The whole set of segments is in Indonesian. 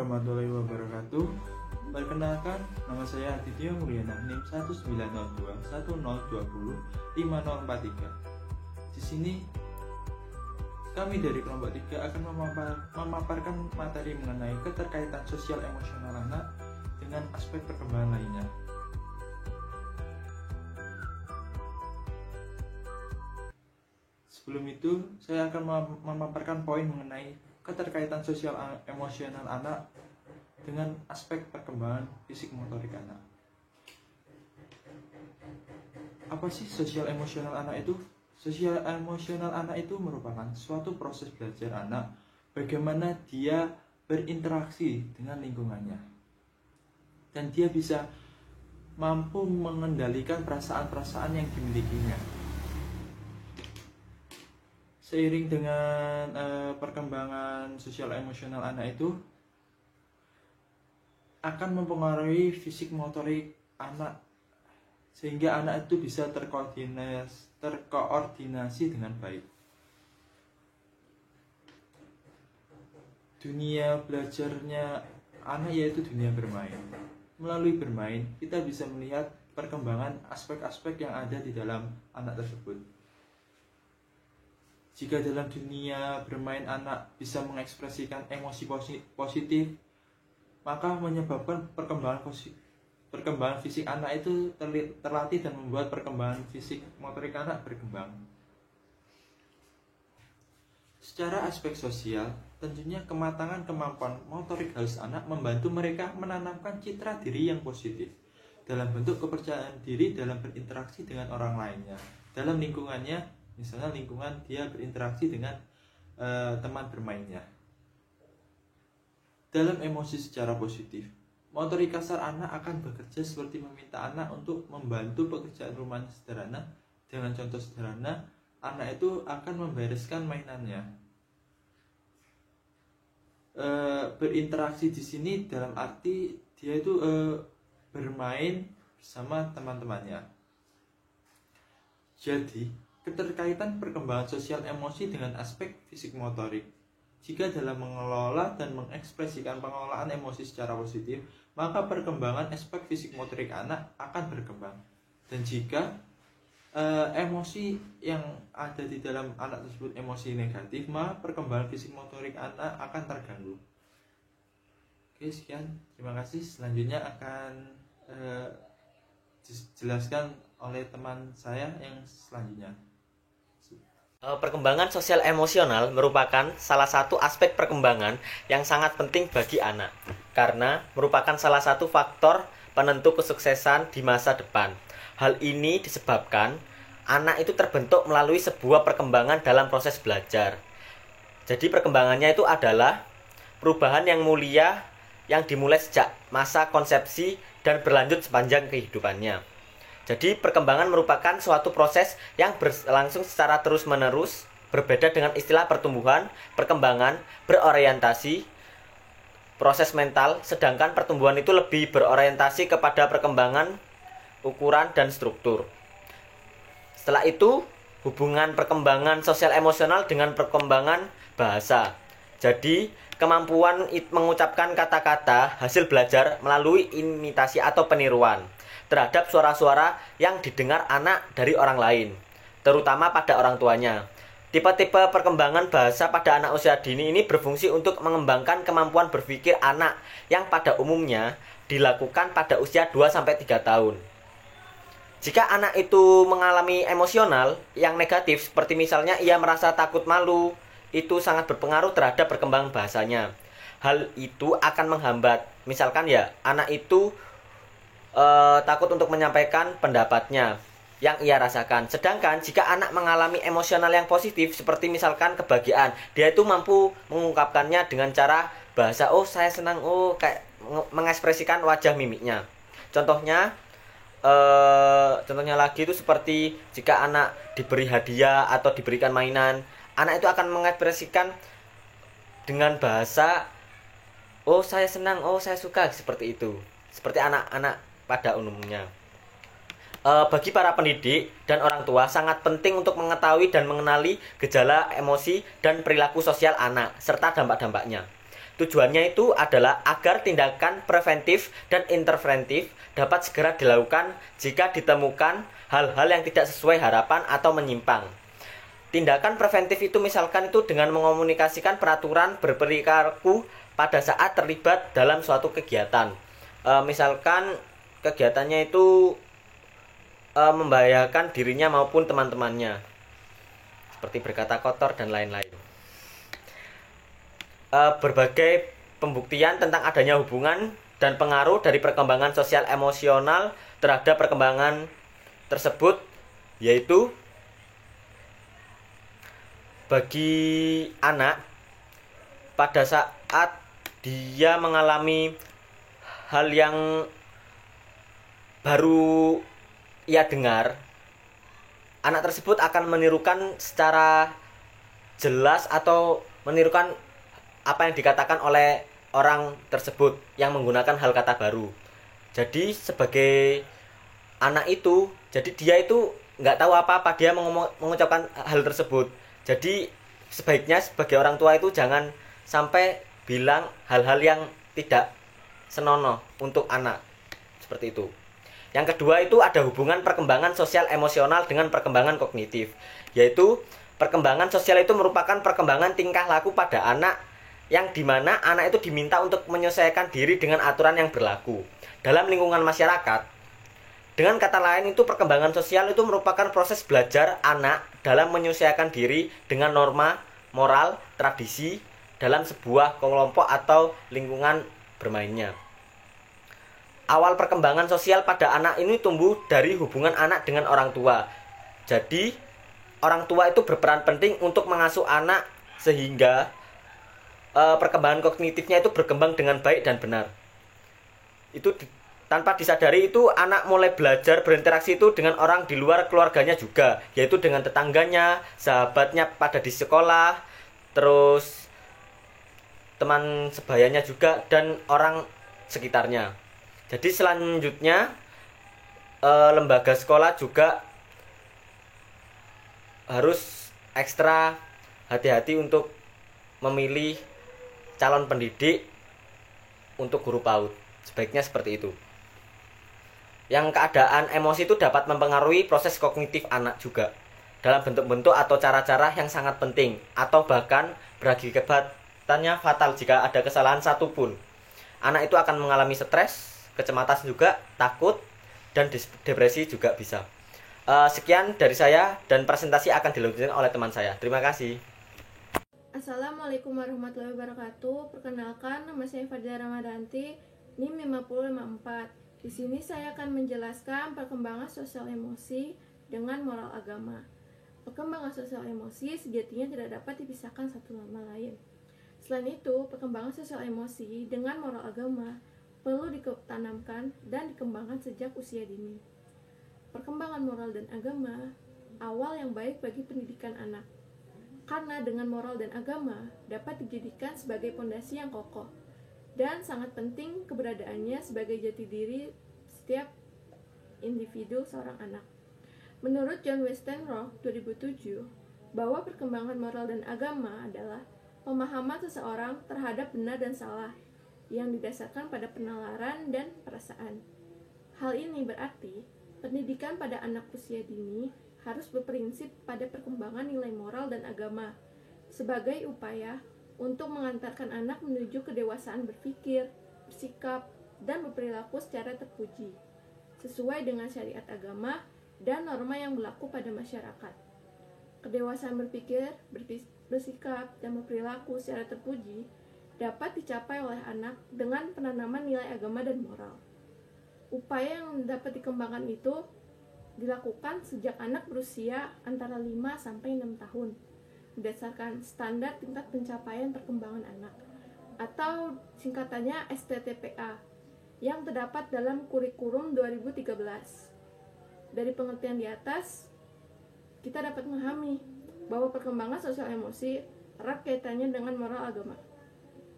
warahmatullahi wabarakatuh. Perkenalkan, nama saya Aditya Mulyana, NIM 190210205043. Di sini kami dari kelompok 3 akan memaparkan materi mengenai keterkaitan sosial emosional anak dengan aspek perkembangan lainnya. Sebelum itu, saya akan memaparkan poin mengenai keterkaitan sosial emosional anak dengan aspek perkembangan fisik motorik anak. Apa sih sosial emosional anak itu? Sosial emosional anak itu merupakan suatu proses belajar anak bagaimana dia berinteraksi dengan lingkungannya. Dan dia bisa mampu mengendalikan perasaan-perasaan yang dimilikinya. Seiring dengan perkembangan sosial emosional anak itu akan mempengaruhi fisik motorik anak, sehingga anak itu bisa terkoordinasi dengan baik. Dunia belajarnya anak yaitu dunia bermain. Melalui bermain, kita bisa melihat perkembangan aspek-aspek yang ada di dalam anak tersebut. Jika dalam dunia bermain anak bisa mengekspresikan emosi positif, maka menyebabkan perkembangan fisik anak itu terlatih dan membuat perkembangan fisik motorik anak berkembang. Secara aspek sosial, tentunya kematangan kemampuan motorik halus anak membantu mereka menanamkan citra diri yang positif dalam bentuk kepercayaan diri dalam berinteraksi dengan orang lainnya, dalam lingkungannya. Misalnya lingkungan dia berinteraksi dengan teman bermainnya. Dalam emosi secara positif, motorik kasar anak akan bekerja seperti meminta anak untuk membantu pekerjaan rumahnya sederhana. Dengan contoh sederhana, anak itu akan membereskan mainannya. Berinteraksi di sini dalam arti dia itu bermain bersama teman-temannya. Jadi, keterkaitan perkembangan sosial emosi dengan aspek fisik motorik. Jika dalam mengelola dan mengekspresikan pengelolaan emosi secara positif, maka perkembangan aspek fisik motorik anak akan berkembang. Dan jika emosi yang ada di dalam anak tersebut emosi negatif, maka perkembangan fisik motorik anak akan terganggu. Oke, sekian. Terima kasih. Selanjutnya akan dijelaskan oleh teman saya yang selanjutnya. Perkembangan sosial emosional merupakan salah satu aspek perkembangan yang sangat penting bagi anak, karena merupakan salah satu faktor penentu kesuksesan di masa depan. Hal ini disebabkan anak itu terbentuk melalui sebuah perkembangan dalam proses belajar. Jadi perkembangannya itu adalah perubahan yang mulia yang dimulai sejak masa konsepsi dan berlanjut sepanjang kehidupannya. Jadi perkembangan merupakan suatu proses yang berlangsung secara terus-menerus, berbeda dengan istilah pertumbuhan, perkembangan, berorientasi, proses mental, sedangkan pertumbuhan itu lebih berorientasi kepada perkembangan, ukuran, dan struktur. Setelah itu, hubungan perkembangan sosial emosional dengan perkembangan bahasa. Jadi, kemampuan mengucapkan kata-kata hasil belajar melalui imitasi atau peniruan terhadap suara-suara yang didengar anak dari orang lain, terutama pada orang tuanya. Tipe-tipe perkembangan bahasa pada anak usia dini ini berfungsi untuk mengembangkan kemampuan berpikir anak yang pada umumnya dilakukan pada usia 2-3 tahun. Jika anak itu mengalami emosional yang negatif, seperti misalnya ia merasa takut malu, itu sangat berpengaruh terhadap perkembangan bahasanya. Hal itu akan menghambat, misalkan ya, anak itu takut untuk menyampaikan pendapatnya yang ia rasakan. Sedangkan jika anak mengalami emosional yang positif, seperti misalkan kebahagiaan, dia itu mampu mengungkapkannya dengan cara bahasa, oh saya senang, oh kayak mengekspresikan wajah mimiknya. Contohnya lagi itu seperti jika anak diberi hadiah atau diberikan mainan, anak itu akan mengekspresikan dengan bahasa, oh saya senang, oh saya suka, seperti itu. Seperti anak-anak pada umumnya. Bagi para pendidik dan orang tua sangat penting untuk mengetahui dan mengenali gejala emosi dan perilaku sosial anak serta dampak-dampaknya. Tujuannya itu adalah agar tindakan preventif dan interventif dapat segera dilakukan jika ditemukan hal-hal yang tidak sesuai harapan atau menyimpang. Tindakan preventif itu misalkan itu dengan mengomunikasikan peraturan berperilaku pada saat terlibat dalam suatu kegiatan. Misalkan kegiatannya itu membahayakan dirinya maupun teman-temannya, seperti berkata kotor dan lain-lain. Berbagai pembuktian tentang adanya hubungan dan pengaruh dari perkembangan sosial emosional terhadap perkembangan tersebut, yaitu bagi anak pada saat dia mengalami hal yang baru ia dengar, anak tersebut akan menirukan secara jelas atau menirukan apa yang dikatakan oleh orang tersebut yang menggunakan hal kata baru. Jadi sebagai anak itu, jadi dia itu nggak tahu apa-apa, dia mengucapkan hal tersebut. Jadi sebaiknya sebagai orang tua itu jangan sampai bilang hal-hal yang tidak senonoh untuk anak, seperti itu. Yang kedua itu ada hubungan perkembangan sosial emosional dengan perkembangan kognitif, yaitu perkembangan sosial itu merupakan perkembangan tingkah laku pada anak yang dimana anak itu diminta untuk menyesuaikan diri dengan aturan yang berlaku dalam lingkungan masyarakat. Dengan kata lain itu perkembangan sosial itu merupakan proses belajar anak dalam menyesuaikan diri dengan norma, moral, tradisi dalam sebuah kelompok atau lingkungan bermainnya. Awal perkembangan sosial pada anak ini tumbuh dari hubungan anak dengan orang tua. Jadi orang tua itu berperan penting untuk mengasuh anak sehingga perkembangan kognitifnya itu berkembang dengan baik dan benar. Itu tanpa disadari itu anak mulai belajar berinteraksi itu dengan orang di luar keluarganya juga, yaitu dengan tetangganya, sahabatnya pada di sekolah, terus teman sebayanya juga dan orang sekitarnya. Jadi selanjutnya lembaga sekolah juga harus ekstra hati-hati untuk memilih calon pendidik untuk guru PAUD. Sebaiknya seperti itu. Yang keadaan emosi itu dapat mempengaruhi proses kognitif anak juga dalam bentuk-bentuk atau cara-cara yang sangat penting atau bahkan berakibatnya fatal jika ada kesalahan satu pun. Anak itu akan mengalami stres, kecemasan juga, takut, dan depresi juga bisa. Sekian dari saya dan presentasi akan dilanjutkan oleh teman saya. Terima kasih. Assalamualaikum warahmatullahi wabarakatuh. Perkenalkan, nama saya Fadila Ramadanti, NIM 5054. Di sini saya akan menjelaskan perkembangan sosial emosi dengan moral agama. Perkembangan sosial emosi sejatinya tidak dapat dipisahkan satu sama lain. Selain itu, perkembangan sosial emosi dengan moral agama perlu ditanamkan dan dikembangkan sejak usia dini. Perkembangan moral dan agama awal yang baik bagi pendidikan anak. Karena dengan moral dan agama dapat dijadikan sebagai pondasi yang kokoh dan sangat penting keberadaannya sebagai jati diri setiap individu seorang anak. Menurut John Westenrock 2007, bahwa perkembangan moral dan agama adalah pemahaman seseorang terhadap benar dan salah yang didasarkan pada penalaran dan perasaan. Hal ini berarti pendidikan pada anak usia dini harus berprinsip pada perkembangan nilai moral dan agama sebagai upaya untuk mengantarkan anak menuju kedewasaan berpikir, bersikap, dan berperilaku secara terpuji, sesuai dengan syariat agama dan norma yang berlaku pada masyarakat. Kedewasaan berpikir, bersikap, dan berperilaku secara terpuji dapat dicapai oleh anak dengan penanaman nilai agama dan moral. Upaya yang dapat dikembangkan itu dilakukan sejak anak berusia antara 5 sampai 6 tahun berdasarkan standar tingkat pencapaian perkembangan anak atau singkatannya STTPA yang terdapat dalam kurikulum 2013. Dari pengertian di atas, kita dapat memahami bahwa perkembangan sosial emosi erat kaitannya dengan moral agama.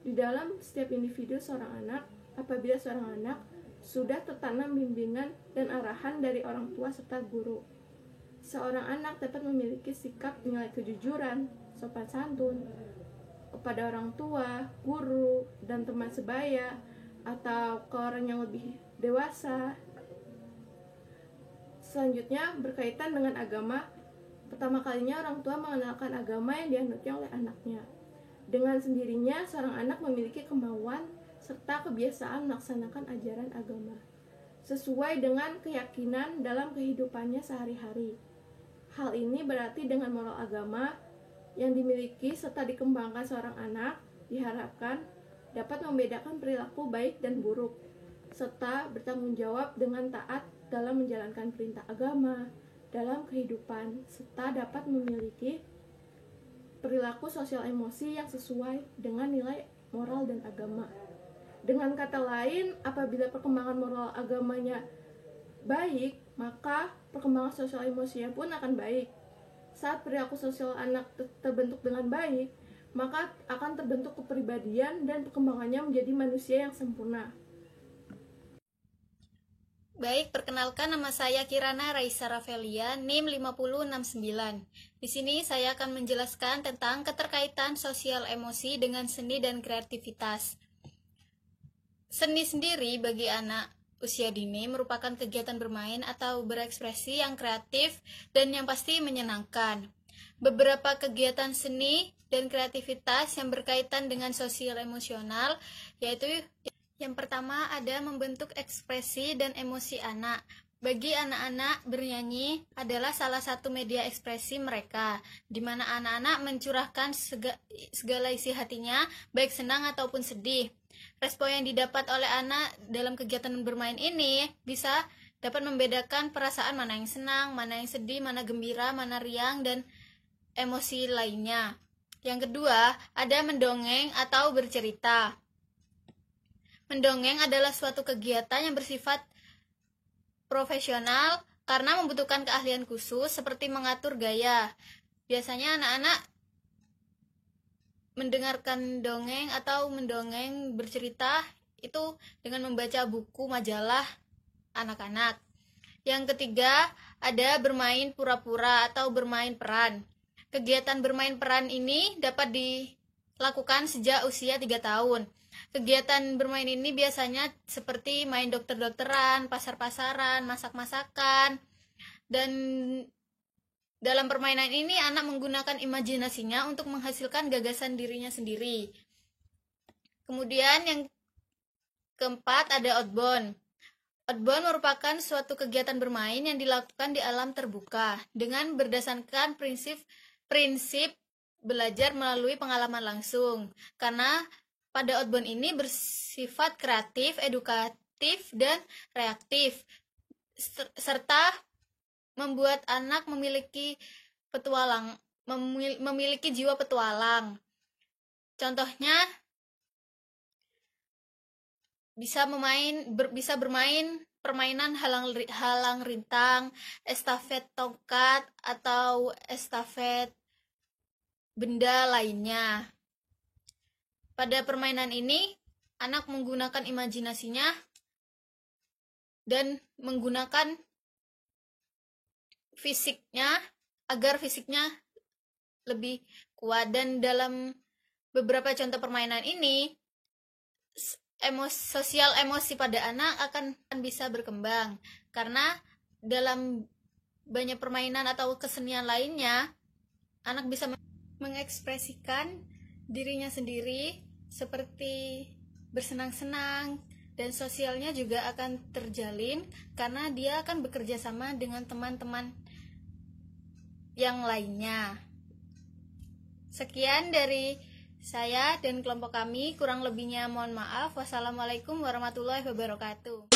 Di dalam setiap individu seorang anak, apabila seorang anak sudah tertanam bimbingan dan arahan dari orang tua serta guru, seorang anak dapat memiliki sikap nilai kejujuran, sopan santun, kepada orang tua, guru, dan teman sebaya, atau ke orang yang lebih dewasa. Selanjutnya, berkaitan dengan agama, pertama kalinya orang tua mengenalkan agama yang dianutnya oleh anaknya. Dengan sendirinya, seorang anak memiliki kemauan serta kebiasaan melaksanakan ajaran agama sesuai dengan keyakinan dalam kehidupannya sehari-hari. Hal ini berarti dengan moral agama yang dimiliki serta dikembangkan seorang anak diharapkan dapat membedakan perilaku baik dan buruk, serta bertanggung jawab dengan taat dalam menjalankan perintah agama dalam kehidupan, serta dapat memiliki perilaku sosial emosi yang sesuai dengan nilai moral dan agama. Dengan kata lain, apabila perkembangan moral agamanya baik, maka perkembangan sosial emosinya pun akan baik. Saat perilaku sosial anak terbentuk dengan baik, maka akan terbentuk kepribadian dan perkembangannya menjadi manusia yang sempurna. Baik, perkenalkan nama saya Kirana Raisa Rafelia, NIM 5069. Di sini saya akan menjelaskan tentang keterkaitan sosial emosi dengan seni dan kreativitas. Seni sendiri bagi anak usia dini merupakan kegiatan bermain atau berekspresi yang kreatif dan yang pasti menyenangkan. Beberapa kegiatan seni dan kreativitas yang berkaitan dengan sosial emosional yaitu yang pertama ada membentuk ekspresi dan emosi anak. Bagi anak-anak, bernyanyi adalah salah satu media ekspresi mereka, di mana anak-anak mencurahkan segala isi hatinya, baik senang ataupun sedih. Respon yang didapat oleh anak dalam kegiatan bermain ini bisa dapat membedakan perasaan mana yang senang, mana yang sedih, mana gembira, mana riang, dan emosi lainnya. Yang kedua, ada mendongeng atau bercerita. Mendongeng adalah suatu kegiatan yang bersifat profesional karena membutuhkan keahlian khusus seperti mengatur gaya. Biasanya anak-anak mendengarkan dongeng atau mendongeng bercerita itu dengan membaca buku majalah anak-anak. Yang ketiga, ada bermain pura-pura atau bermain peran. Kegiatan bermain peran ini dapat dilakukan sejak usia 3 tahun. Kegiatan bermain ini biasanya seperti main dokter-dokteran, pasar-pasaran, masak-masakan. Dan dalam permainan ini anak menggunakan imajinasinya untuk menghasilkan gagasan dirinya sendiri. Kemudian yang keempat ada outbound. Outbound merupakan suatu kegiatan bermain yang dilakukan di alam terbuka dengan berdasarkan prinsip belajar melalui pengalaman langsung. Karena pada outbound ini bersifat kreatif, edukatif, dan reaktif, serta membuat anak memiliki jiwa petualang. Contohnya bisa bermain permainan halang rintang, estafet tongkat, atau estafet benda lainnya. Pada permainan ini, anak menggunakan imajinasinya dan menggunakan fisiknya agar fisiknya lebih kuat. Dan dalam beberapa contoh permainan ini, sosial emosi pada anak akan bisa berkembang karena dalam banyak permainan atau kesenian lainnya, anak bisa mengekspresikan dirinya sendiri seperti bersenang-senang, dan sosialnya juga akan terjalin karena dia akan bekerja sama dengan teman-teman yang lainnya. Sekian dari saya dan kelompok kami, kurang lebihnya mohon maaf. Wassalamualaikum warahmatullahi wabarakatuh.